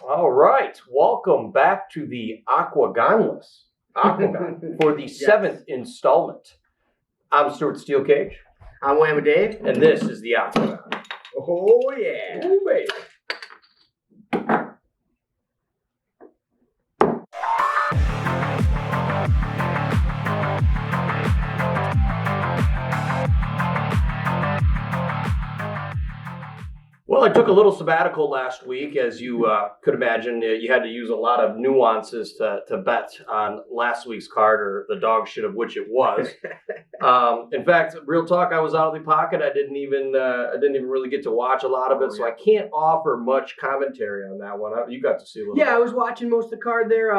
All right. Welcome back to the Aquagon for the seventh installment. I'm Stuart Steelcage. I'm Whammy Dave. And this is the Aquagon. Oh, yeah. Ooh, baby. Well, I took a little sabbatical last week. As you could imagine, you had to use a lot of nuances to bet on last week's card, or the dog shit of which it was. In fact, real talk, I was out of the pocket. I didn't even really get to watch a lot of it, so I can't offer much commentary on that one. You got to see a little. Yeah, I was watching most of the card there.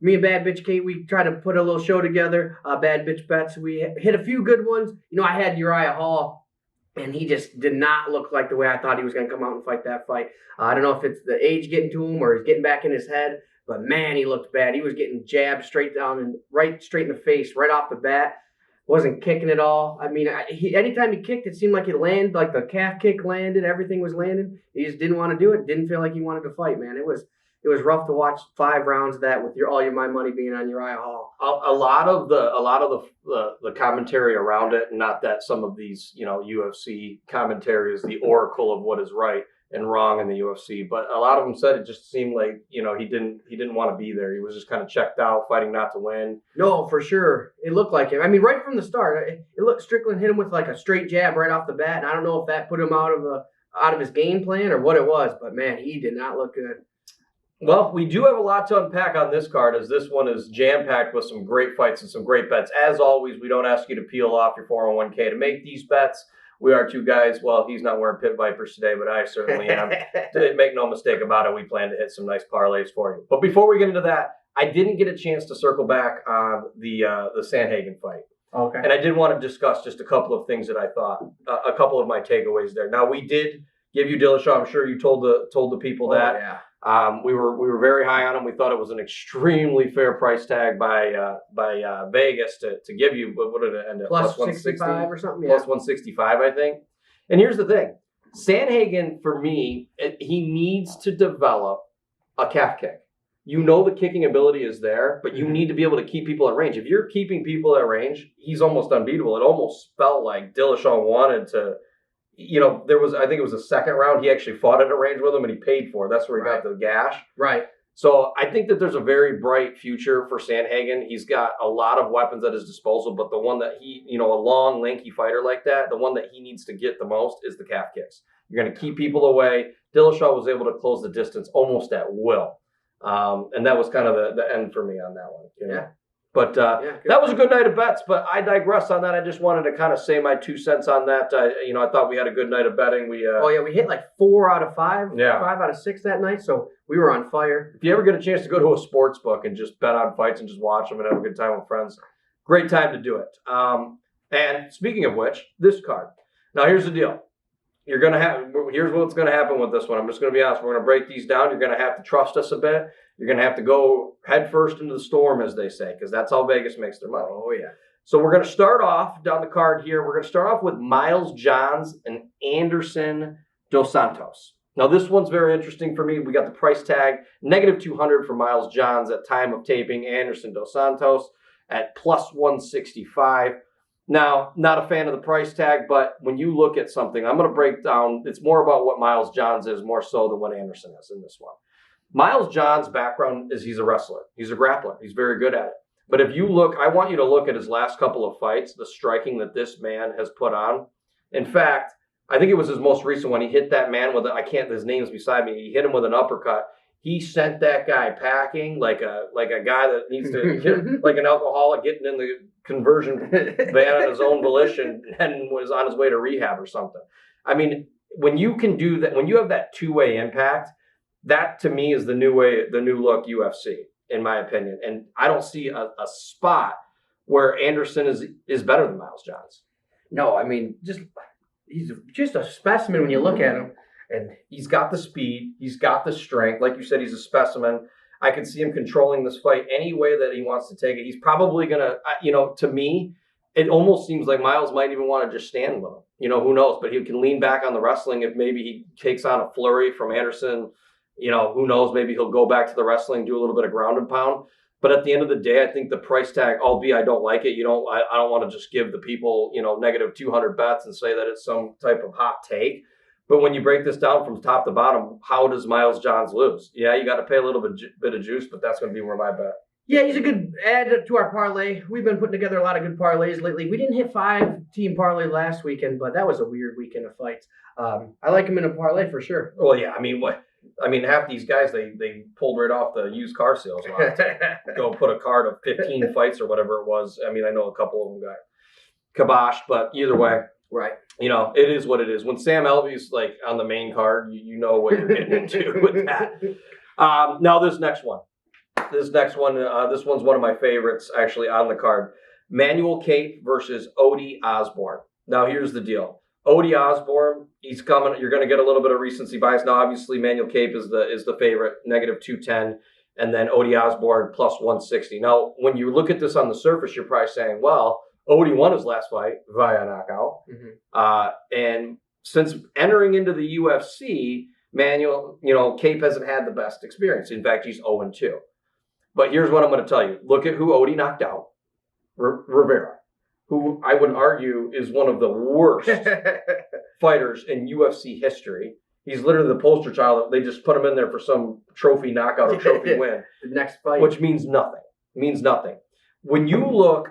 Me and Bad Bitch Kate, we tried to put a little show together. Bad Bitch Bets. We hit a few good ones. You know, I had Uriah Hall. And he just did not look like the way I thought he was going to come out and fight that fight. I don't know if it's the age getting to him or he's getting back in his head, but man, he looked bad. He was getting jabbed straight down and straight in the face right off the bat. Wasn't kicking at all. I mean, anytime he kicked, it seemed like it landed, like the calf kick landed, everything was landing. He just didn't want to do it. Didn't feel like he wanted to fight, man. It was rough to watch 5 rounds of that with all my money being on Uriah Hall. A lot of the commentary around it, not that some of these UFC commentary is the oracle of what is right and wrong in the UFC, but a lot of them said it just seemed like he didn't want to be there. He was just kind of checked out, fighting not to win. No, for sure, it looked like it. I mean, right from the start, it looked Strickland hit him with like a straight jab right off the bat, and I don't know if that put him out of his game plan or what it was, but man, he did not look good. Well, we do have a lot to unpack on this card, as this one is jam-packed with some great fights and some great bets. As always, we don't ask you to peel off your 401k to make these bets. We are two guys. Well, he's not wearing Pit Vipers today, but I certainly am. Make no mistake about it, we plan to hit some nice parlays for you. But before we get into that, I didn't get a chance to circle back on the Sandhagen fight. Okay. And I did want to discuss just a couple of things that I thought, a couple of my takeaways there. Now, we did give you Dillashaw. I'm sure you told the people that. Yeah. We were very high on him. We thought it was an extremely fair price tag by Vegas to give you. What did it end up? Plus 165 or something. Plus 165, I think. And here's the thing: Sandhagen, for me, he needs to develop a calf kick. You know the kicking ability is there, but you need to be able to keep people at range. If you're keeping people at range, he's almost unbeatable. It almost felt like Dillashaw wanted to. I think it was the second round. He actually fought at a range with him, and he paid for it. That's where he got the gash. Right. So I think that there's a very bright future for Sandhagen. He's got a lot of weapons at his disposal, but the one that a long, lanky fighter like that, the one that he needs to get the most is the calf kicks. You're going to keep people away. Dillashaw was able to close the distance almost at will. And that was kind of the end for me on that one. Yeah. But that was a good night of bets, but I digress on that. I just wanted to kind of say my 2 cents on that. I thought we had a good night of betting. We hit like 4 out of 5, yeah. 5 out of 6 that night, so we were on fire. If you ever get a chance to go to a sports book and just bet on fights and just watch them and have a good time with friends, great time to do it. And speaking of which, this card. Now here's the deal. Here's what's going to happen with this one. I'm just going to be honest. We're going to break these down. You're going to have to trust us a bit. You're going to have to go head first into the storm, as they say, because that's how Vegas makes their money. Oh, yeah. So we're going to start off down the card here. We're going to start off with Miles Johns and Anderson Dos Santos. Now, this one's very interesting for me. We got the price tag, -200 for Miles Johns at time of taping. Anderson Dos Santos at plus 165. Now, not a fan of the price tag, but when you look at something, I'm going to break down, it's more about what Miles Johns is more so than what Anderson is in this one. Miles Johns' background is he's a wrestler. He's a grappler. He's very good at it. But if you look, I want you to look at his last couple of fights, the striking that this man has put on. In fact, I think it was his most recent one. He hit that man with his name's beside me. He hit him with an uppercut. He sent that guy packing like a guy that needs to get, like an alcoholic getting in the conversion van on his own volition and was on his way to rehab or something. I mean, when you can do that, when you have that two-way impact, that to me is the new look UFC, in my opinion. And I don't see a spot where Anderson is better than Miles Johns. No, I mean, he's just a specimen when you look at him. And he's got the speed. He's got the strength. Like you said, he's a specimen. I can see him controlling this fight any way that he wants to take it. He's probably going to, to me, it almost seems like Miles might even want to just stand with him. Who knows? But he can lean back on the wrestling if maybe he takes on a flurry from Anderson, Who knows? Maybe he'll go back to the wrestling, do a little bit of ground and pound. But at the end of the day, I think the price tag, albeit I don't like it, I don't want to just give the people, negative 200 bets and say that it's some type of hot take. But when you break this down from top to bottom, how does Miles Johns lose? Yeah, you got to pay a little bit of juice, but that's going to be where my bet. Yeah, he's a good add to our parlay. We've been putting together a lot of good parlays lately. We didn't hit 5-team parlay last weekend, but that was a weird weekend of fights. I like him in a parlay for sure. Well, yeah, half these guys, they pulled right off the used car sales lot. Go put a card of 15 fights or whatever it was. I know a couple of them got kiboshed, but either way. Right. It is what it is. When Sam Alvey's on the main card, you know what you're getting into with that. Now this next one. This one's one of my favorites actually on the card. Manuel Cape versus Od Osborne. Now here's the deal. Od Osborne, he's coming. You're going to get a little bit of recency bias. Now obviously Manuel Cape is the favorite, negative 210, and then Od Osborne plus 160. Now when you look at this on the surface, you're probably saying, well, Od won his last fight via knockout. Mm-hmm. And since entering into the UFC, Manuel, Cape hasn't had the best experience. In fact, he's 0-2. But here's what I'm going to tell you. Look at who Od knocked out. Rivera, who I would argue is one of the worst fighters in UFC history. He's literally the poster child. They just put him in there for some trophy knockout or trophy win. The next fight. Which means nothing. When you look,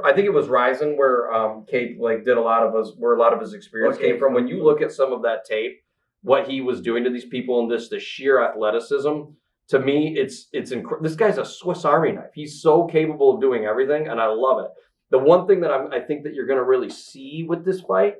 I think it was Ryzen where Cape did where a lot of his experience came from. When you look at some of that tape, what he was doing to these people and the sheer athleticism, to me, it's this guy's a Swiss Army knife. He's so capable of doing everything, and I love it. The one thing that I think that you're going to really see with this fight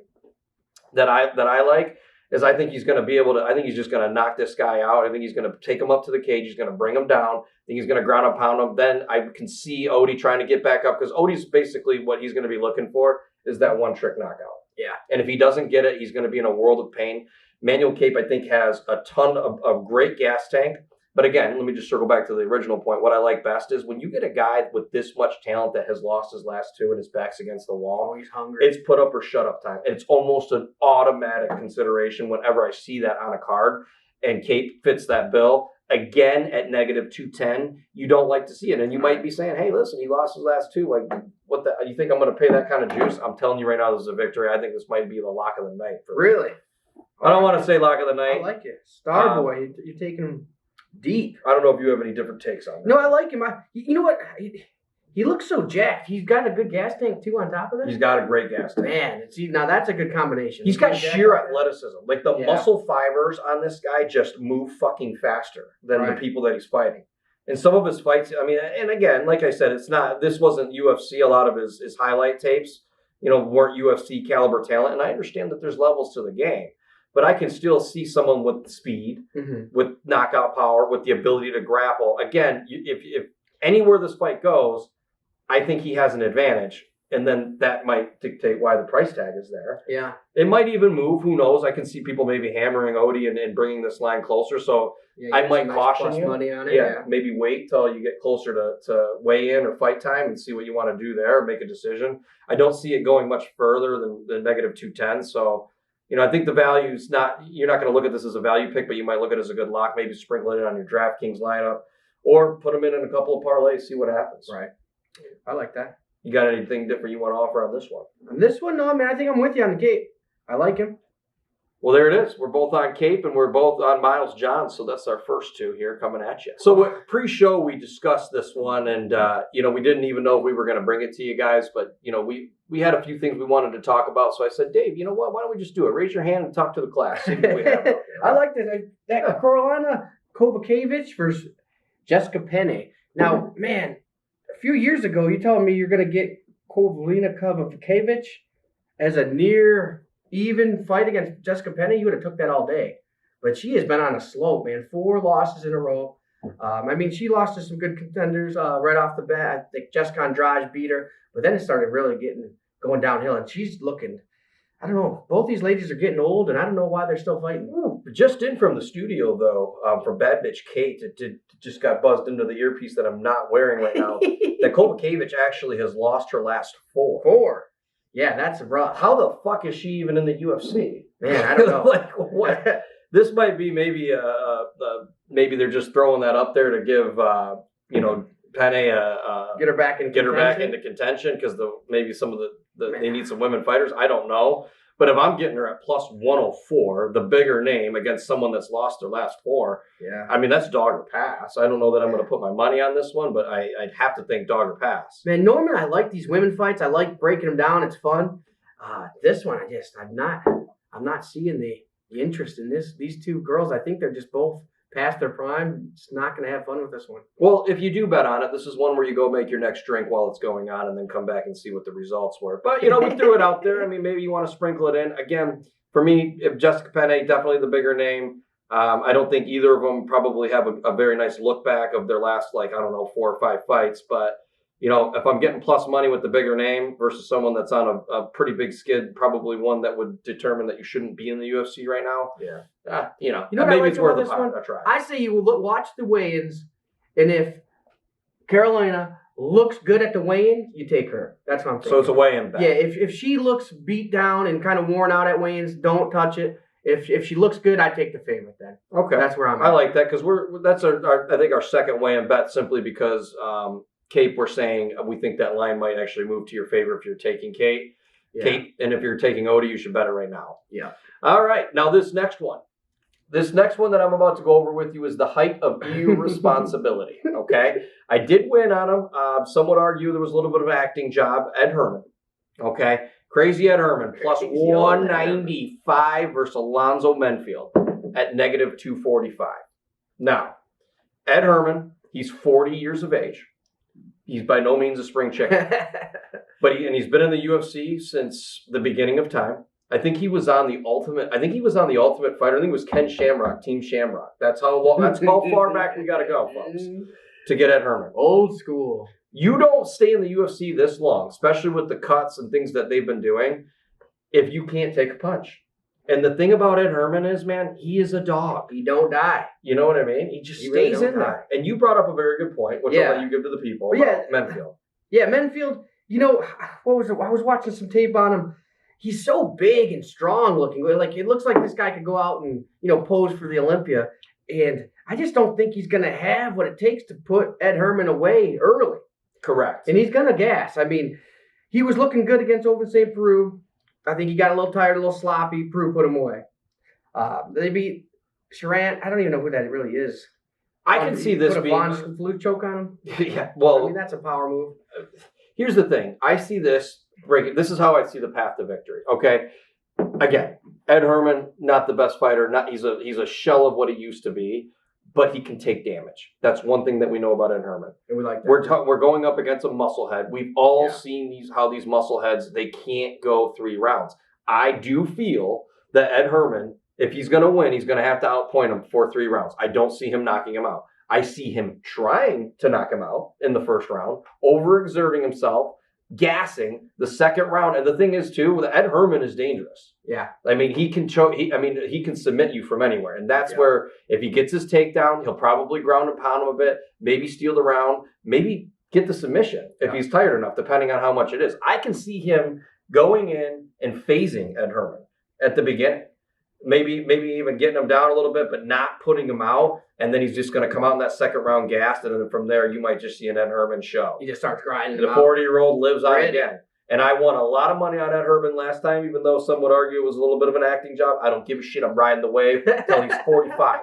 that I like is I think he's going to be able to. I think he's just going to knock this guy out. I think he's going to take him up to the cage. He's going to bring him down. I think he's going to ground and pound him. Then I can see Od trying to get back up because Odie's basically what he's going to be looking for is that one trick knockout. Yeah, and if he doesn't get it, he's going to be in a world of pain. Manuel Cape, I think, has a ton of great gas tank. But again, let me just circle back to the original point. What I like best is when you get a guy with this much talent that has lost his last two and his back's against the wall, he's hungry. It's put up or shut up time. It's almost an automatic consideration whenever I see that on a card and Cape fits that bill. Again, at negative 210, you don't like to see it. And you might be saying, hey, listen, he lost his last two. What the? You think I'm going to pay that kind of juice? I'm telling you right now, this is a victory. I think this might be the lock of the night. Really? I don't want to say lock of the night. I like it. Starboy, you're taking him deep. I don't know if you have any different takes on that. No, I like him. You know what? He looks so jacked. He's got a good gas tank, too, on top of that. He's got a great gas tank. Man, now that's a good combination. He's got sheer athleticism. The muscle fibers on this guy just move fucking faster than the people that he's fighting. And some of his fights, and again, like I said, this wasn't UFC. A lot of his highlight tapes, weren't UFC caliber talent. And I understand that there's levels to the game. But I can still see someone with speed, with knockout power, with the ability to grapple. Again, if anywhere this fight goes, I think he has an advantage. And then that might dictate why the price tag is there. Yeah. It might even move. Who knows? I can see people maybe hammering Odie and bringing this line closer. So I might caution you. Money on it. Yeah, maybe wait till you get closer to weigh in or fight time and see what you want to do there, make a decision. I don't see it going much further than negative 210. So, I think the value's you're not going to look at this as a value pick, but you might look at it as a good lock, maybe sprinkle it in on your DraftKings lineup or put them in a couple of parlays, see what happens. Right. I like that. You got anything different you want to offer on this one? On this one, no, I think I'm with you on the Cape. I like him. Well, there it is. We're both on Cape and we're both on Miles Johns, so that's our first two here coming at you. So pre-show, we discussed this one, and we didn't even know if we were going to bring it to you guys, but we had a few things we wanted to talk about. So I said, Dave, you know what? Why don't we just do it? Raise your hand and talk to the class. See what we have out there. I like this. That Carolina Kovachevich versus Jessica Penney. Now, man, a few years ago, you told me you're going to get Kovachevich Kovachevich as a near even fight against Jessica Penney. You would have took that all day. But she has been on a slope, man. 4 losses in a row. She lost to some good contenders right off the bat. I think Jessica Andrade beat her. But then it started really going downhill. And she's looking, I don't know, both these ladies are getting old, and I don't know why they're still fighting. Just in from the studio, though, from Bad Bitch Kate, it just got buzzed into the earpiece that I'm not wearing right now, that Kovachevich actually has lost her last 4. 4? Yeah, that's rough. How the fuck is she even in the UFC? Man, I don't know. What? This might be maybe a maybe they're just throwing that up there to give Penney Get her back into contention because maybe some of they need some women fighters. I don't know. But if I'm getting her at plus 104, the bigger name against someone that's lost their last 4, I mean, that's dog or pass. I don't know that I'm going to put my money on this one, but I'd have to think dog or pass. Man, Norman, I like these women fights. I like breaking them down. It's fun. This one, I'm not seeing the interest in this. These two girls, I think they're just both past their prime. Just not going to have fun with this one. Well, if you do bet on it, this is one where you go make your next drink while it's going on and then come back and see what the results were. But, we threw it out there. I mean, maybe you want to sprinkle it in. Again, for me, if Jessica Penney, definitely the bigger name. I don't think either of them probably have a very nice look back of their last, 4 or 5 fights. But, if I'm getting plus money with the bigger name versus someone that's on a pretty big skid, probably one that would determine that you shouldn't be in the UFC right now. Maybe it's worth a try. I say you watch the weigh-ins, and if Carolina looks good at the weigh-ins, you take her. That's what I'm saying. So it's a weigh-in bet. Yeah, if she looks beat down and kind of worn out at weigh-ins, don't touch it. If she looks good, I take the favorite then. Okay, that's where I'm at. I like that because that's I think our second weigh-in bet simply because Kate, we're saying we think that line might actually move to your favor if you're taking Kate. Yeah. Kate, and if you're taking Odie, you should bet it right now. Yeah. All right. Now this next one that I'm about to go over with you is the height of irresponsibility. Okay. I did win on him. Some would argue there was a little bit of an acting job. Ed Herman. Okay. Crazy Ed Herman plus 195 versus Alonzo Menfield at negative 245. Now, Ed Herman, he's 40 years of age. He's by no means a spring chicken, but he's been in the UFC since the beginning of time. I think he was on the Ultimate Fighter. I think it was Ken Shamrock, Team Shamrock. That's how far back we got to go, folks, to get Ed Herman. Old school. You don't stay in the UFC this long, especially with the cuts and things that they've been doing, if you can't take a punch. And the thing about Ed Herman is, man, he is a dog. He don't die. You know what I mean? He just stays in there. And you brought up a very good point, which I'll let you give to the people about Menfield. Yeah, Menfield, what was it? I was watching some tape on him. He's so big and strong looking. Like, it looks like this guy could go out and, pose for the Olympia. And I just don't think he's going to have what it takes to put Ed Herman away early. Correct. And he's going to gas. I mean, he was looking good against Open St. Peru. I think he got a little tired, a little sloppy. Peru put him away. They beat Charant. I don't even know who that really is. I can see this being a flute choke on him. Yeah, well, I mean, that's a power move. Here's the thing. I see this breaking. This is how I see the path to victory. Okay. Again, Ed Herman, not the best fighter. He's a shell of what he used to be, but he can take damage. That's one thing that we know about Ed Herman. And we like that. We're going up against a musclehead. We've all seen how these muscleheads, they can't go 3 rounds. I do feel that Ed Herman, if he's going to win, he's going to have to outpoint him for 3 rounds. I don't see him knocking him out. I see him trying to knock him out in the first round, overexerting himself, gassing the second round. And the thing is, too, Ed Herman is dangerous. Yeah. I mean, he can he can submit you from anywhere. And that's where, if he gets his takedown, he'll probably ground and pound him a bit, maybe steal the round, maybe get the submission if he's tired enough, depending on how much it is. I can see him going in and phasing Ed Herman at the beginning. Maybe even getting him down a little bit, but not putting him out. And then he's just going to come out in that second round gassed. And then from there, you might just see an Ed Herman show. He just starts grinding. The 40-year-old lives on again. And I won a lot of money on Ed Herman last time, even though some would argue it was a little bit of an acting job. I don't give a shit. I'm riding the wave until he's 45.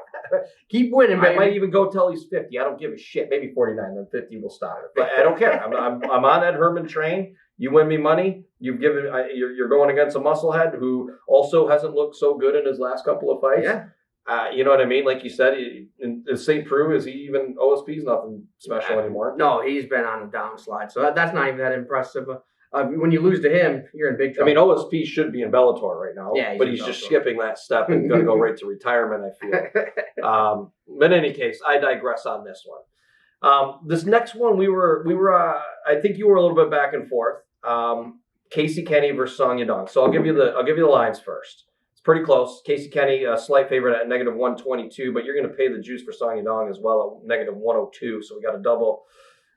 Keep winning, baby. I might even go till he's 50. I don't give a shit. Maybe 49, then 50 will stop it. But I don't care. I'm on Ed Herman train. You win me money. You're going against a musclehead who also hasn't looked so good in his last couple of fights. Yeah. You know what I mean? Like you said, in St. Peru, is he even OSP's nothing special anymore? No, he's been on a downslide. So that's not even that impressive. When you lose to him, you're in big trouble. I mean, OSP should be in Bellator right now, but he's just skipping that step and going to go right to retirement, I feel. But in any case, I digress on this one. This next one, we were. I think you were a little bit back and forth. Casey Kenny versus Song Yadong. So I'll give you the lines first. It's pretty close. Casey Kenny, a slight favorite at negative 122, but you're going to pay the juice for Song Yadong as well at negative 102. So we got a double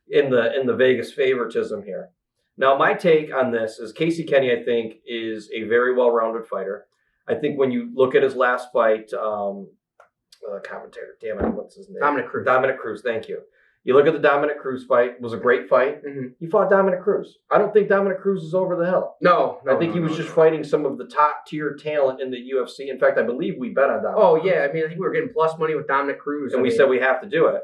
in the Vegas favoritism here. Now, my take on this is Casey Kenny, I think, is a very well-rounded fighter. I think when you look at his last fight commentator. Damn it, what's his name? Dominic Cruz. Dominic Cruz, thank you. You look at the Dominic Cruz fight, it was a great fight. Mm-hmm. He fought Dominic Cruz. I don't think Dominic Cruz is over the hill. No. I think he was just fighting some of the top tier talent in the UFC. In fact, I believe we bet on Dominic Cruz. Yeah. I mean, I think we were getting plus money with Dominic Cruz. And we said we have to do it.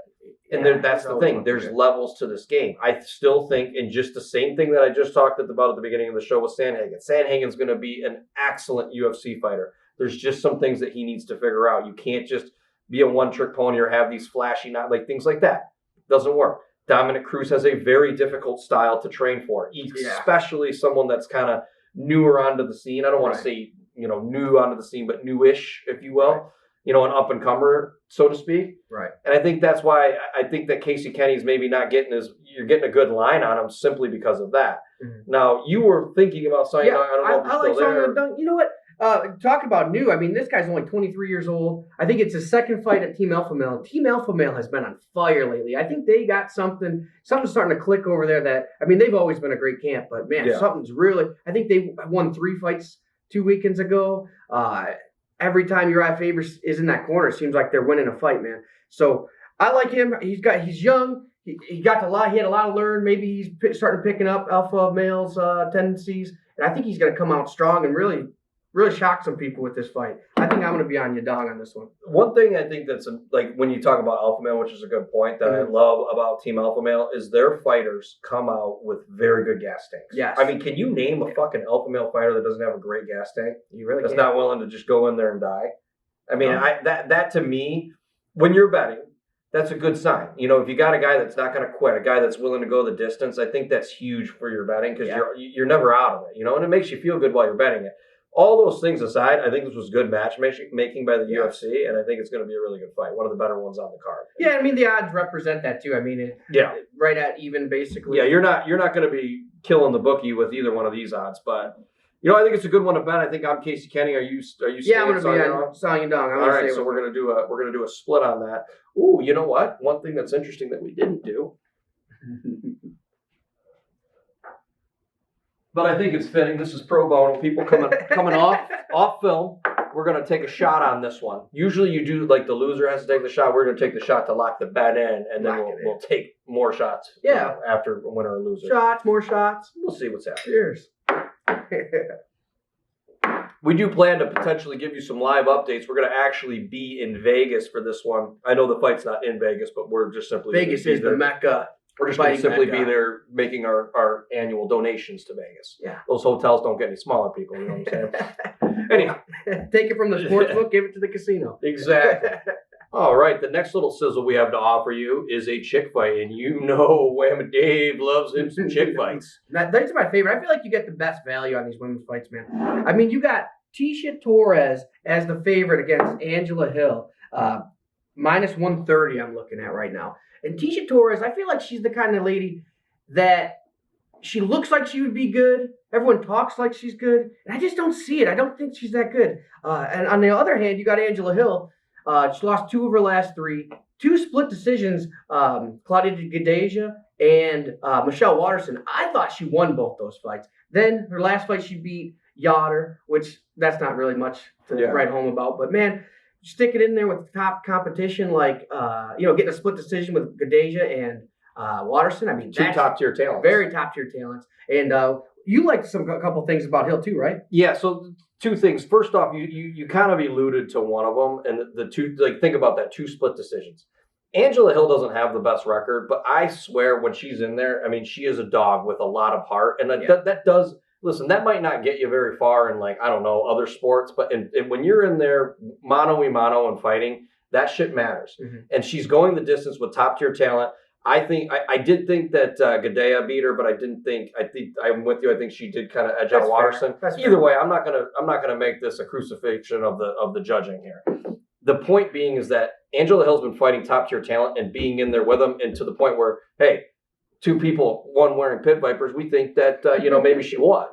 And that's the thing. There's good. levels to this game. I still think, and just the same thing that I just talked about at the beginning of the show with Sandhagen. Sandhagen's going to be an excellent UFC fighter. There's just some things that he needs to figure out. You can't just be a one-trick pony or have these flashy, not like things like that. Doesn't work. Dominic Cruz has a very difficult style to train for, especially someone that's kind of newer onto the scene. I don't want to say, new onto the scene, but newish, if you will. Right. An up-and-comer, so to speak. Right. And I think that's why I think that Casey Kenny's maybe not you're getting a good line on him simply because of that. Mm-hmm. Now, you were thinking about Song Yadong. I don't know if you're still there. Song Yadong. You know what? Talk about new. I mean, this guy's only 23 years old. I think it's his second fight at Team Alpha Male. Team Alpha Male has been on fire lately. I think they got something's starting to click over there that, I mean, they've always been a great camp, but man, something's really, I think they won 3 fights 2 weekends ago. Every time Uriah Faber is in that corner, it seems like they're winning a fight, man. So I like him. He's young. He had a lot to learn. Maybe he's starting picking up alpha males tendencies, and I think he's going to come out strong and really shock some people with this fight. I think I'm going to be on Yadong on this one. One thing I think that's like when you talk about alpha male, which is a good point that I love about Team Alpha Male, is their fighters come out with very good gas tanks. Yes. I mean, can you name a fucking alpha male fighter that doesn't have a great gas tank? You really that's not willing to just go in there and die. I mean, that to me, when you're betting, that's a good sign. If you got a guy that's not going to quit, a guy that's willing to go the distance, I think that's huge for your betting because you're never out of it. And it makes you feel good while you're betting it. All those things aside, I think this was good matchmaking by the UFC, and I think it's going to be a really good fight. One of the better ones on the card. Yeah, I mean the odds represent that too. I mean, right at even basically. Yeah, you're not going to be killing the bookie with either one of these odds, but I think it's a good one to bet. I think I'm Casey Kenny. Are you? Yeah, I'm going to be on Song Yadong. All right, so we're going to do a split on that. Ooh, you know what? One thing that's interesting that we didn't do. But I think it's fitting. This is pro bono. People coming off film. We're going to take a shot on this one. Usually you do, like the loser has to take the shot. We're going to take the shot to lock the bet in, and then we'll take more shots after winner or loser. Shots, more shots. We'll see what's happening. Cheers. We do plan to potentially give you some live updates. We're going to actually be in Vegas for this one. I know the fight's not in Vegas, but we're just simply Vegas is the Mecca. We're just going to simply be there making our annual donations to Vegas. Yeah. Those hotels don't get any smaller, people. You know what I'm saying? Anyhow. Take it from the sports book, give it to the casino. Exactly. All right. The next little sizzle we have to offer you is a chick fight. And Whammy Dave loves him some chick fights. That's my favorite. I feel like you get the best value on these women's fights, man. I mean, you got Tisha Torres as the favorite against Angela Hill. Minus 130 I'm looking at right now. And Tisha Torres, I feel like she's the kind of lady that she looks like she would be good. Everyone talks like she's good. And I just don't see it. I don't think she's that good. And on the other hand, you got Angela Hill. She lost 2 of her last 3. 2 split decisions, Claudia Gadeja and Michelle Waterson. I thought she won both those fights. Then her last fight, she beat Yoder, which that's not really much to write home about. But, man, stick it in there with top competition like, getting a split decision with Gadeja and Waterson. I mean, 2 top-tier talents. Very top-tier talents. And you liked a couple things about Hill too, right? Yeah, so 2 things. First off, you kind of alluded to one of them, and the 2, like, think about that, 2 split decisions. Angela Hill doesn't have the best record, but I swear when she's in there, I mean, she is a dog with a lot of heart, and that does... Listen, that might not get you very far in, like, I don't know, other sports, but when you're in there mano-a-mano and fighting, that shit matters. Mm-hmm. And she's going the distance with top-tier talent. I did think that Gadeja beat her, but I'm with you. I think she did kind of edge out Waterson. Either way, I'm not gonna make this a crucifixion of the judging here. The point being is that Angela Hill's been fighting top-tier talent and being in there with them, and to the point where, hey, 2 people, one wearing pit vipers, we think that, maybe she won.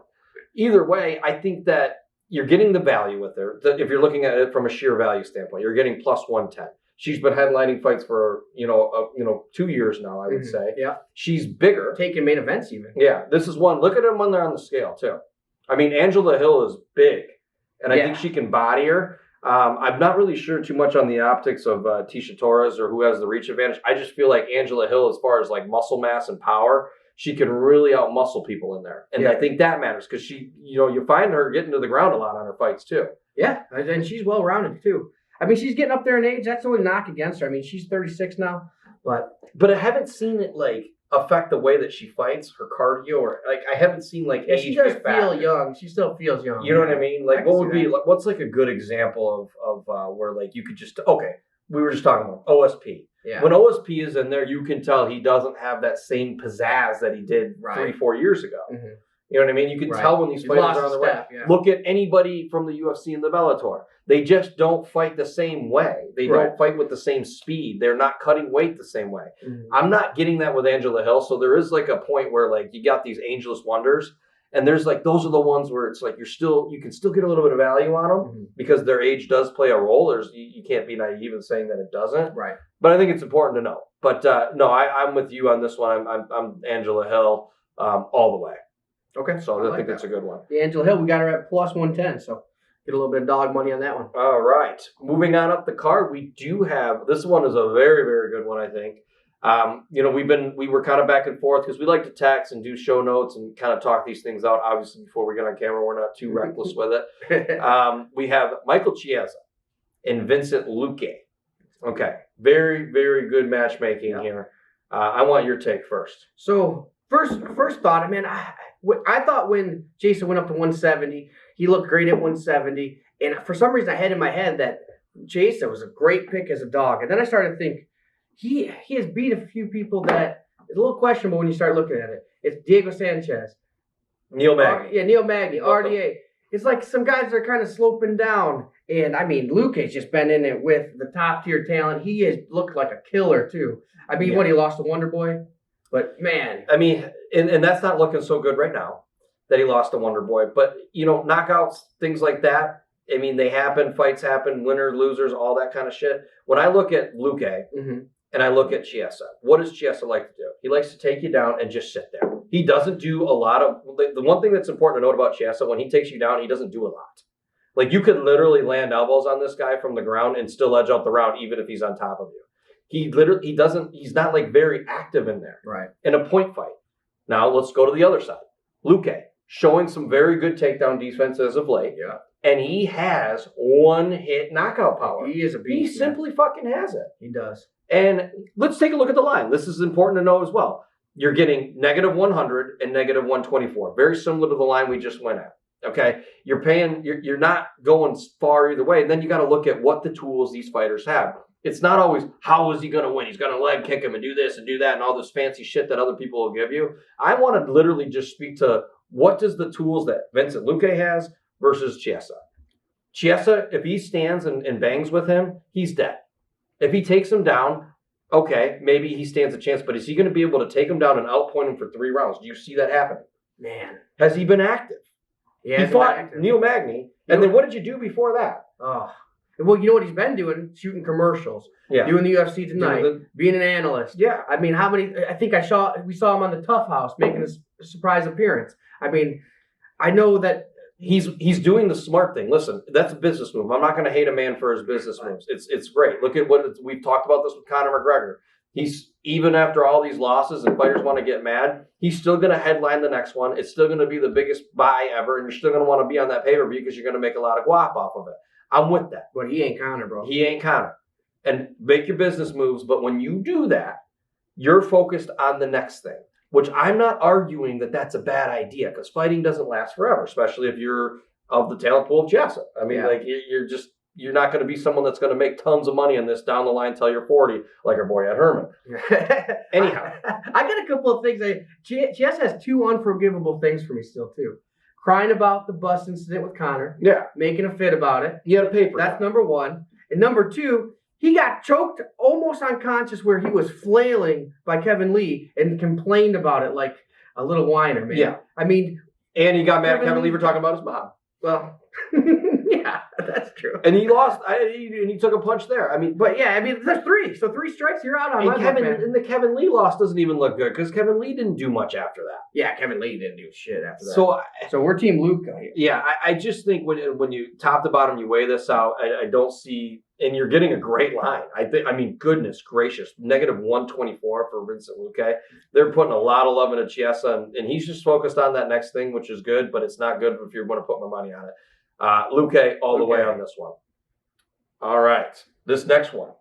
Either way, I think that you're getting the value with her. If you're looking at it from a sheer value standpoint, you're getting plus 110. She's been headlining fights for, 2 years now, I would say. Yeah. She's bigger. Taking main events even. Yeah. This is one. Look at them when they're on the scale, too. I mean, Angela Hill is big, and I think she can body her. I'm not really sure too much on the optics of Tisha Torres or who has the reach advantage. I just feel like Angela Hill, as far as like muscle mass and power, she can really outmuscle people in there. And I think that matters because she, you find her getting to the ground a lot on her fights too. Yeah, and she's well-rounded too. I mean, she's getting up there in age. That's the only knock against her. I mean, she's 36 now, but I haven't seen it like affect the way that she fights, her cardio, or like I haven't seen like age. She does feel young. She still feels young. You know what I mean? Like, what would be what's like a good example of where like you could just we were just talking about OSP. Yeah. When OSP is in there, you can tell he doesn't have that same pizzazz that he did 3-4 years ago. Mm-hmm. You know what I mean? You can tell when these fighters are on the way. Yeah. Look at anybody from the UFC and the Bellator. They just don't fight the same way. They don't fight with the same speed. They're not cutting weight the same way. Mm-hmm. I'm not getting that with Angela Hill. So there is like a point where like you got these ageless wonders, and there's like those are the ones where it's like you can still get a little bit of value on them because their age does play a role. You can't be naive in saying that it doesn't. Right. But I think it's important to know. But no, I'm with you on this one. I'm Angela Hill all the way. Okay. So I think that's a good one. The Angela Hill, we got her at plus 110. So get a little bit of dog money on that one. All right. Moving on up the card, we do have, this one is a very, very good one, I think. We were kind of back and forth because we like to text and do show notes and kind of talk these things out. Obviously, before we get on camera, we're not too reckless with it. We have Michael Chiesa and Vincent Luque. Okay. Very, very good matchmaking here. I want your take first. So first thought, man, I thought when Jason went up to 170, he looked great at 170. And for some reason, I had in my head that Jason was a great pick as a dog. And then I started to think, he has beat a few people that is a little questionable when you start looking at it. It's Diego Sanchez. Neil Magny. Neil Magny, RDA. It's like some guys are kind of sloping down. And, I mean, Luque's just been in it with the top-tier talent. He has looked like a killer, too. I mean, he lost to Wonder Boy? But, man. I mean, and that's not looking so good right now that he lost to Wonder Boy. But, knockouts, things like that, I mean, they happen. Fights happen. Winners, losers, all that kind of shit. When I look at Luque and I look at Chiesa, what does Chiesa like to do? He likes to take you down and just sit there. He doesn't do a lot of – the one thing that's important to note about Chiesa, when he takes you down, he doesn't do a lot. Like, you could literally land elbows on this guy from the ground and still edge out the round even if he's on top of you. He's not like very active in there. Right. In a point fight. Now let's go to the other side. Luque, showing some very good takedown defense as of late. Yeah. And he has one-hit knockout power. He is a beast. He simply fucking has it. He does. And let's take a look at the line. This is important to know as well. You're getting negative 100 and negative 124. Very similar to the line we just went at. Okay, you're not going far either way. And then you got to look at what the tools these fighters have. It's not always, how is he going to win? He's going to leg kick him and do this and do that and all this fancy shit that other people will give you. I want to literally just speak to what does the tools that Vincent Luque has versus Chiesa. Chiesa, if he stands and bangs with him, he's dead. If he takes him down, okay, maybe he stands a chance. But is he going to be able to take him down and outpoint him for 3 rounds? Do you see that happening? Man. Has he been active? He fought Neil Magny. And then what did you do before that? Oh. Well, you know what he's been doing? Shooting commercials. Yeah. Doing the UFC Tonight. Being an analyst. Yeah. I mean, I think we saw him on the Tough House making a surprise appearance. I mean, I know that he's doing the smart thing. Listen, that's a business move. I'm not going to hate a man for his business moves. It's great. Look at we've talked about this with Conor McGregor. He's, even after all these losses and fighters want to get mad, he's still going to headline the next one. It's still going to be the biggest buy ever, and you're still going to want to be on that pay-per-view because you're going to make a lot of guap off of it. I'm with that. But he ain't Conor, bro. He ain't Conor. And make your business moves, but when you do that, you're focused on the next thing, which I'm not arguing that that's a bad idea because fighting doesn't last forever, especially if you're of the talent pool of Chiesa. I mean, you're not going to be someone that's going to make tons of money on this down the line till you're 40, like our boy Ed Herman. Anyhow. I got a couple of things. Chiesa has 2 unforgivable things for me still, too. Crying about the bus incident with Conor. Yeah. Making a fit about it. You had a paper. That's number 1. And number 2, he got choked almost unconscious where he was flailing by Kevin Lee and complained about it like a little whiner, man. Yeah. I mean. And he got mad at Kevin Lee for talking about his mom. Well, yeah. That's true. And he lost, and he took a punch there. I mean, But yeah, I mean, there's 3. So 3 strikes, you're out on and my book, man. the Kevin Lee loss doesn't even look good because Kevin Lee didn't do much after that. Yeah, Kevin Lee didn't do shit after that. So we're Team Luke here. Yeah, I just think when you top to bottom, you weigh this out, I don't see, and you're getting a great line. I mean, goodness gracious, -124 for Vincent Luque. They're putting a lot of love into Chiesa, and he's just focused on that next thing, which is good, but it's not good if you're going to put my money on it. Luque all the way on this one. All right, this next one.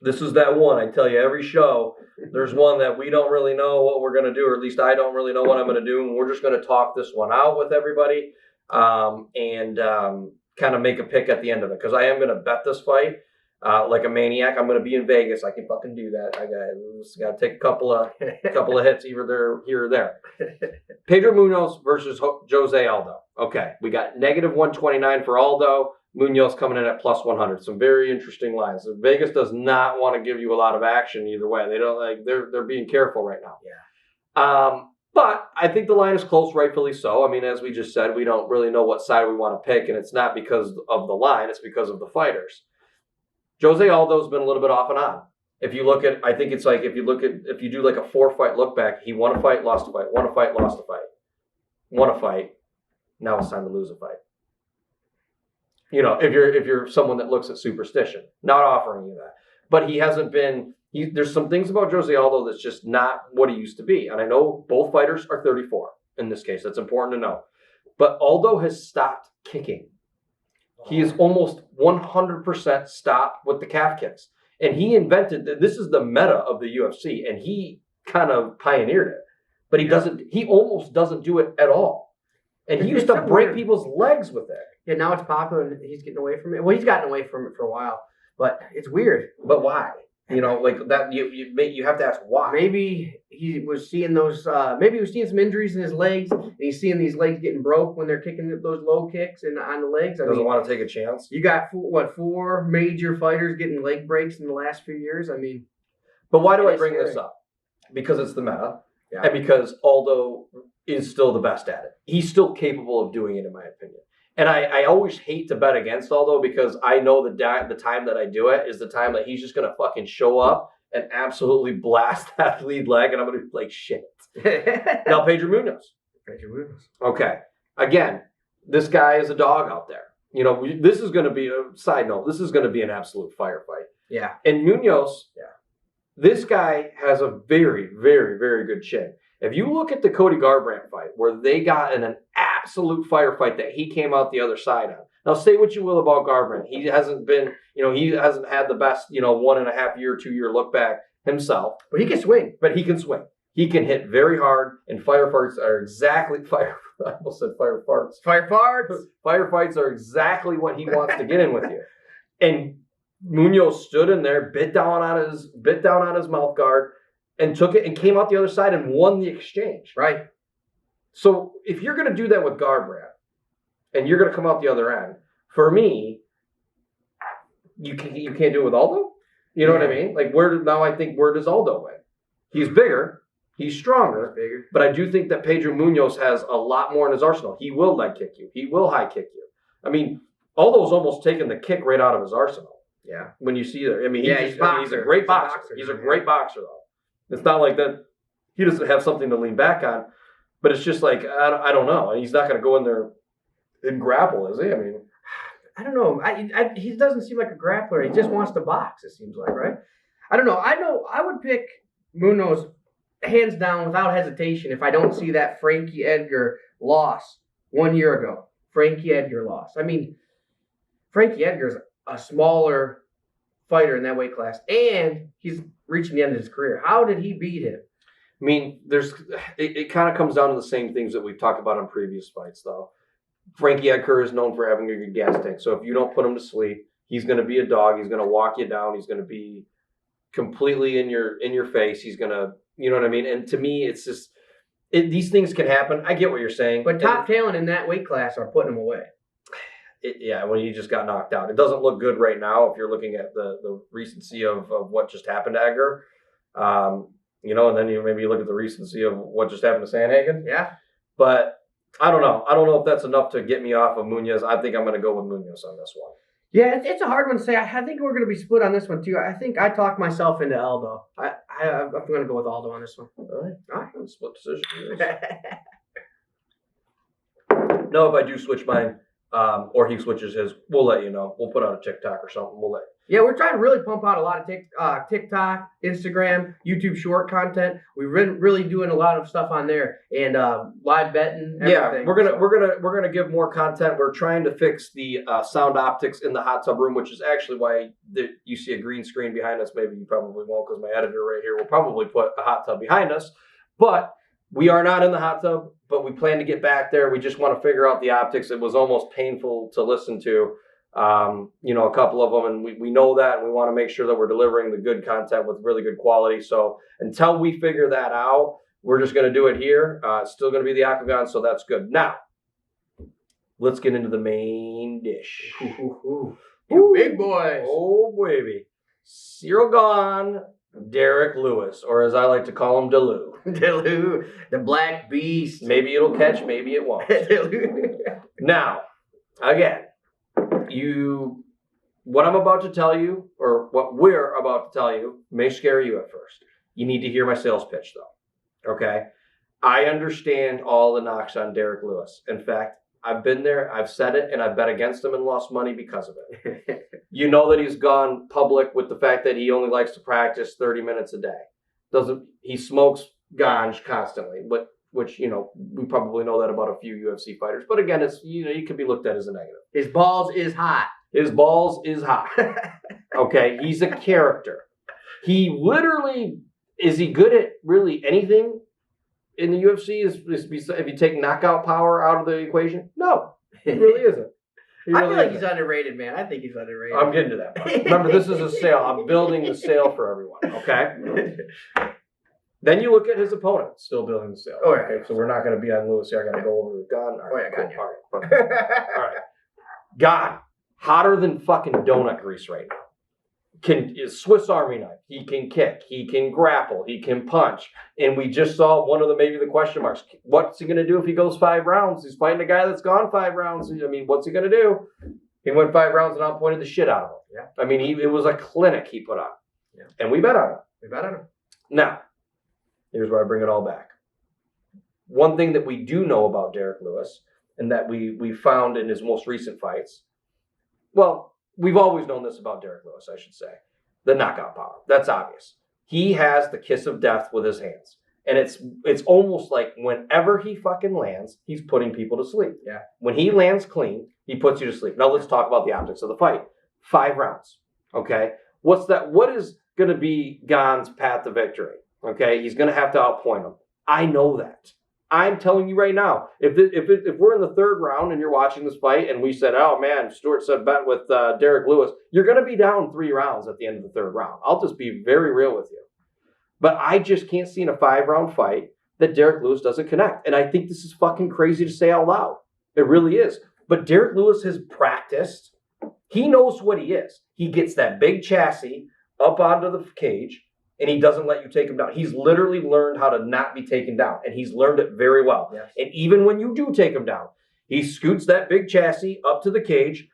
This is that one. I tell you every show, there's one that we don't really know what we're going to do, or at least I don't really know what I'm going to do, and we're just going to talk this one out with everybody and kind of make a pick at the end of it, because I am going to bet this fight like a maniac. I'm going to be in Vegas. I can fucking do that. I got to take a couple of hits either there, here or there. Pedro Munoz versus Jose Aldo. Okay, we got -129 for Aldo. Munoz coming in at +100. Some very interesting lines. Vegas does not want to give you a lot of action either way. They don't they're being careful right now. Yeah. But I think the line is close, rightfully so. I mean, as we just said, we don't really know what side we want to pick, and it's not because of the line, it's because of the fighters. Jose Aldo's been a little bit off and on. If you look at, I think it's like if you do like a 4-fight look back, he won a fight, lost a fight, won a fight, lost a fight, won a fight. Now it's time to lose a fight. You know, if you're someone that looks at superstition, not offering you that. But he hasn't been, there's some things about Jose Aldo that's just not what he used to be. And I know both fighters are 34 in this case. That's important to know. But Aldo has stopped kicking. He is almost 100% stopped with the calf kicks. And he invented, this is the meta of the UFC, and he kind of pioneered it. But he almost doesn't do it at all. And he used to break people's legs with it. Yeah, now it's popular and he's getting away from it. Well, he's gotten away from it for a while, but it's weird. But why? You know, like that. You have to ask why. Maybe he was seeing those. Maybe he was seeing some injuries in his legs, and he's seeing these legs getting broke when they're kicking those low kicks and on the legs. Doesn't want to take a chance. You got 4 major fighters getting leg breaks in the last few years. I mean, but why do I bring this up? Because it's the meta, and because Aldo is still the best at it. He's still capable of doing it, in my opinion. And I always hate to bet against Aldo because I know the time that I do it is the time that he's just going to fucking show up and absolutely blast that lead leg, and I'm going to be like, shit. Now, Pedro Munoz. Okay. Again, this guy is a dog out there. You know, this is going to be, a side note, this is going to be an absolute firefight. Yeah. And Munoz, this guy has a very, very, very good chin. If you look at the Cody Garbrandt fight, where they got in an absolute firefight that he came out the other side on. Now, say what you will about Garbrandt. He hasn't been, he hasn't had the best, 1.5 year, 2 year look back himself. But he can swing. He can hit very hard, and firefights are exactly, I almost said fire farts. Fire farts. Firefights are exactly what he wants to get in with you. And Munoz stood in there, bit down on his mouth guard, and took it and came out the other side and won the exchange. Right. So if you're going to do that with Garbrandt and you're going to come out the other end, for me, you can't do it with Aldo. You know what I mean? Like where does Aldo win? He's bigger, he's stronger, but I do think that Pedro Munoz has a lot more in his arsenal. He will leg kick you. He will high kick you. I mean, Aldo's almost taken the kick right out of his arsenal. Yeah. When you see that, I mean, he's a great boxer. He's a great boxer though. It's not like that he doesn't have something to lean back on, but it's just like, I don't know. And he's not going to go in there and grapple, is he? I mean, I don't know. He doesn't seem like a grappler. He just wants to box, it seems like, right? I don't know. I would pick Munoz hands down without hesitation if I don't see that Frankie Edgar loss 1 year ago. Frankie Edgar loss. I mean, Frankie Edgar's a smaller fighter in that weight class, and he's reaching the end of his career. How did he beat him? I mean, it kind of comes down to the same things that we've talked about on previous fights, though. Frankie Edgar is known for having a good gas tank, so if you don't put him to sleep, he's going to be a dog. He's going to walk you down. He's going to be completely in your face. He's going to, you know what I mean? And to me, it's just these things can happen. I get what you're saying, but top talent in that weight class are putting him away. When he just got knocked out. It doesn't look good right now if you're looking at the recency of what just happened to Edgar. And then maybe you look at the recency of what just happened to Sandhagen. Yeah. But I don't know. I don't know if that's enough to get me off of Munoz. I think I'm going to go with Munoz on this one. Yeah, it's a hard one to say. I think we're going to be split on this one, too. I think I talked myself into Aldo. I'm going to go with Aldo on this one. All right. Split decision. No, if I do switch mine, or he switches his, we'll let you know. We'll put out a TikTok or something. We'll let Yeah, we're trying to really pump out a lot of TikTok, Instagram, YouTube short content. We're really doing a lot of stuff on there and live betting. Everything. Yeah, we're gonna give more content. We're trying to fix the sound optics in the hot tub room, which is actually why you see a green screen behind us. Maybe you probably won't because my editor right here will probably put a hot tub behind us. But we are not in the hot tub, but we plan to get back there. We just want to figure out the optics. It was almost painful to listen to. A couple of them, and we know that, and we want to make sure that we're delivering the good content with really good quality. So until we figure that out, we're just going to do it here. It's still going to be the Aquagon, so that's good. Now, let's get into the main dish. You big boys. Oh, baby. Cyril Gane, Derek Lewis, or as I like to call him, Delu. Delu, the Black Beast. Maybe it'll catch, maybe it won't. Now, again, what I'm about to tell you, or what we're about to tell you, may scare you at first. You need to hear my sales pitch, though. Okay? I understand all the knocks on Derek Lewis. In fact, I've been there, I've said it, and I've bet against him and lost money because of it. You know that he's gone public with the fact that he only likes to practice 30 minutes a day. He smokes ganj constantly, which we probably know that about a few UFC fighters. But again, it's you can be looked at as a negative. His balls is hot. His balls is hot. Okay, he's a character. He literally is he good at really anything in the UFC? If you take knockout power out of the equation, no, he really isn't. I feel like he's underrated, man. I think he's underrated. I'm getting to that. Remember, this is a sale. I'm building the sale for everyone. Okay. Then you look at his opponent, still building the sale. Oh, yeah. Okay, so we're not going to be on Lewis here. I got to go over with Gane. All right, cool. All right. Gane, hotter than fucking donut grease right now. Is Swiss Army knife. He can kick. He can grapple. He can punch. And we just saw one of the question marks. What's he going to do if he goes 5 rounds? He's fighting a guy that's gone 5 rounds. I mean, what's he going to do? He went 5 rounds and outpointed the shit out of him. Yeah. I mean, it was a clinic he put on. Yeah. And we bet on him. Now, here's where I bring it all back. One thing that we do know about Derek Lewis, and that we found in his most recent fights, well, we've always known this about Derek Lewis, I should say. The knockout power. That's obvious. He has the kiss of death with his hands. And it's almost like whenever he fucking lands, he's putting people to sleep. Yeah. When he lands clean, he puts you to sleep. Now let's talk about the optics of the fight. 5 rounds. Okay? What is going to be Gane's path to victory? Okay? He's going to have to outpoint him. I know that. I'm telling you right now, if we're in the 3rd round and you're watching this fight and we said, oh man, Stuart said bet with Derek Lewis, you're going to be down 3 rounds at the end of the 3rd round. I'll just be very real with you. But I just can't see in a 5-round fight that Derek Lewis doesn't connect. And I think this is fucking crazy to say out loud. It really is. But Derek Lewis has practiced. He knows what he is. He gets that big chassis up onto the cage, and he doesn't let you take him down. He's literally learned how to not be taken down, and he's learned it very well. Yes. And even when you do take him down, he scoots that big chassis up to the cage,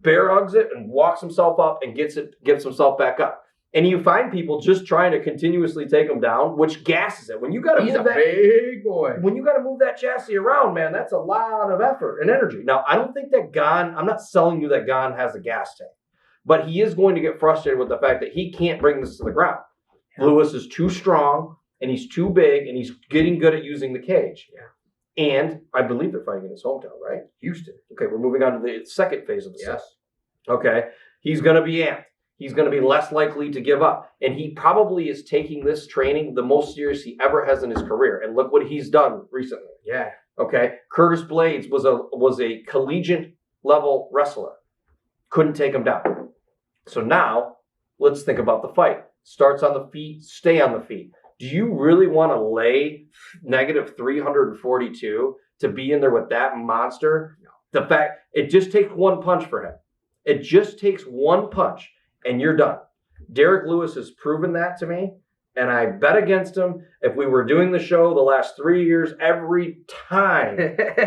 bear hugs it, and walks himself up and gets himself back up. And you find people just trying to continuously take him down, which gasses it. When you got to move that big boy. When you got to move that chassis around, man, that's a lot of effort and energy. Now, I don't think that Gane, I'm not selling you that Gane has a gas tank, but he is going to get frustrated with the fact that he can't bring this to the ground. Yeah. Lewis is too strong, and he's too big, and he's getting good at using the cage. Yeah. And I believe they're fighting in his hometown, right? Houston. Okay, we're moving on to the second phase of the set. Okay, he's going to be amped. He's going to be less likely to give up. And he probably is taking this training the most serious he ever has in his career. And look what he's done recently. Yeah. Okay. Curtis Blades was a collegiate level wrestler. Couldn't take him down. So now let's think about the fight. Starts on the feet, stay on the feet. Do you really want to lay negative 342 to be in there with that monster? No. The fact, it just takes one punch for him. It just takes one punch. And you're done. Derek Lewis has proven that to me. and I bet against him. If we were doing the show the last 3 years, every time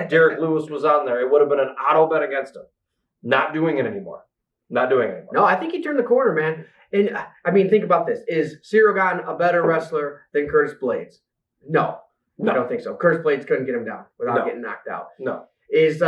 Derek Lewis was on there, it would have been an auto bet against him. Not doing it anymore. Not doing it anymore. No, I think he turned the corner, man. And I mean, think about this. Is Gane a better wrestler than Curtis Blades? No. I don't think so. Curtis Blades couldn't get him down without getting knocked out. No. Is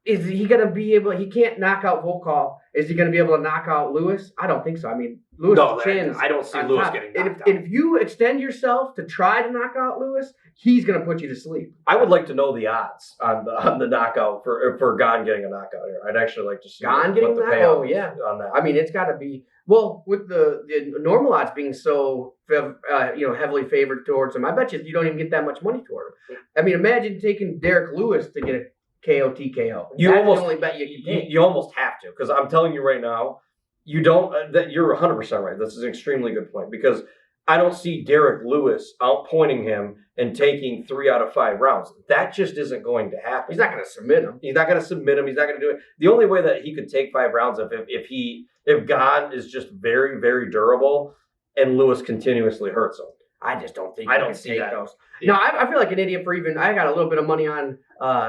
is he going to be able, he can't knock out Volkov. Is he going to be able to knock out Lewis? I don't think so. I mean, Lewis' chance. I don't see Lewis getting knocked out. And if you extend yourself to try to knock out Lewis, he's going to put you to sleep. I would like to know the odds on the knockout for Gane getting a knockout here. I'd actually like to see Gane getting the knockout? Oh, yeah. On that. I mean, it's got to be, well, with the normal odds being so heavily favored towards him, I bet you don't even get that much money toward him. I mean, imagine taking Derek Lewis to get a KO TKO. That's the only bet you can take. You almost have to, because I'm telling you right now, you don't. That you're 100% right. This is an extremely good point, because I don't see Derek Lewis outpointing him and taking 3 out of 5 rounds. That just isn't going to happen. He's not going to submit him. He's not going to submit him. He's not going to do it. The only way that he could take 5 rounds if Gane is just very, very durable and Lewis continuously hurts him. I just don't think I don't see that. Those. Yeah. No, I feel like an idiot for even. I got a little bit of money on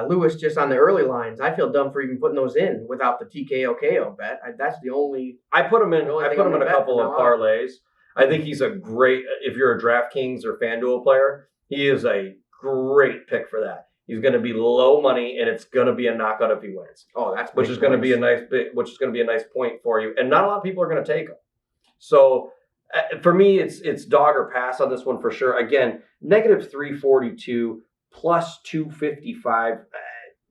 Lewis just on the early lines. I feel dumb for even putting those in without the TKO KO bet. That's the only. I put him in. I put him in a couple of parlays. I think he's a great. If you're a DraftKings or FanDuel player, he is a great pick for that. He's going to be low money, and it's going to be a knockout if he wins. Oh, that's which is going to be a nice point for you, and not a lot of people are going to take him. So. For me, it's dog or pass on this one for sure. Again, negative 342 plus 255.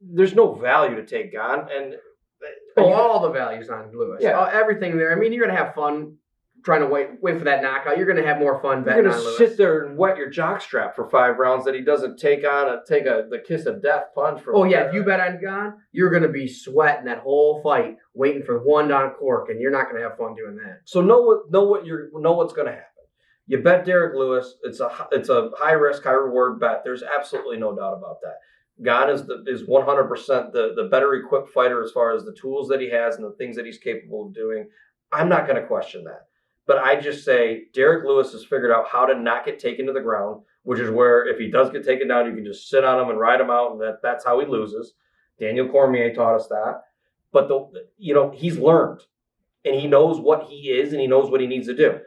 There's no value to take Gane, and all the values on Lewis. Yeah, everything there. I mean, you're gonna have fun trying to wait for that knockout. You're gonna have more fun betting on Lewis. You're gonna sit there and wet your jockstrap for 5 rounds that he doesn't take the kiss of death punch from. Oh yeah, if you bet on Gane, you're gonna be sweating that whole fight, waiting for one down cork, and you're not gonna have fun doing that. So know what's gonna happen. You bet Derek Lewis. It's a high risk, high reward bet. There's absolutely no doubt about that. Gane is 100% the better equipped fighter as far as the tools that he has and the things that he's capable of doing. I'm not gonna question that. But I just say Derek Lewis has figured out how to not get taken to the ground, which is where if he does get taken down, you can just sit on him and ride him out, and that's how he loses. Daniel Cormier taught us that. But he's learned, and he knows what he is, and he knows what he needs to do.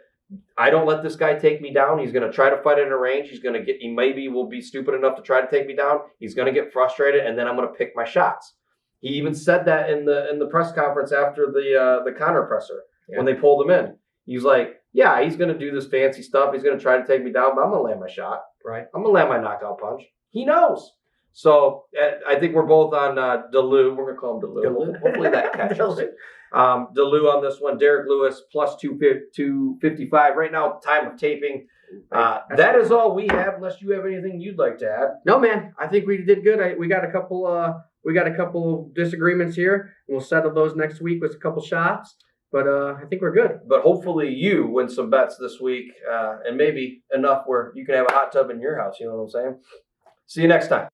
I don't let this guy take me down. He's going to try to fight in a range. He maybe will be stupid enough to try to take me down. He's going to get frustrated, and then I'm going to pick my shots. He even said that in the press conference after the counter presser when they pulled him in. He's like, yeah, he's going to do this fancy stuff. He's going to try to take me down, but I'm going to land my shot. Right. I'm going to land my knockout punch. He knows. So I think we're both on Delu. We're going to call him Delu. Hopefully that catches. Delu on this one. Derek Lewis plus 255. Right now, time of taping. That is all we have, unless you have anything you'd like to add. No, man. I think we did good. We got a couple disagreements here. We'll settle those next week with a couple shots. But I think we're good. But hopefully you win some bets this week, and maybe enough where you can have a hot tub in your house. You know what I'm saying? See you next time.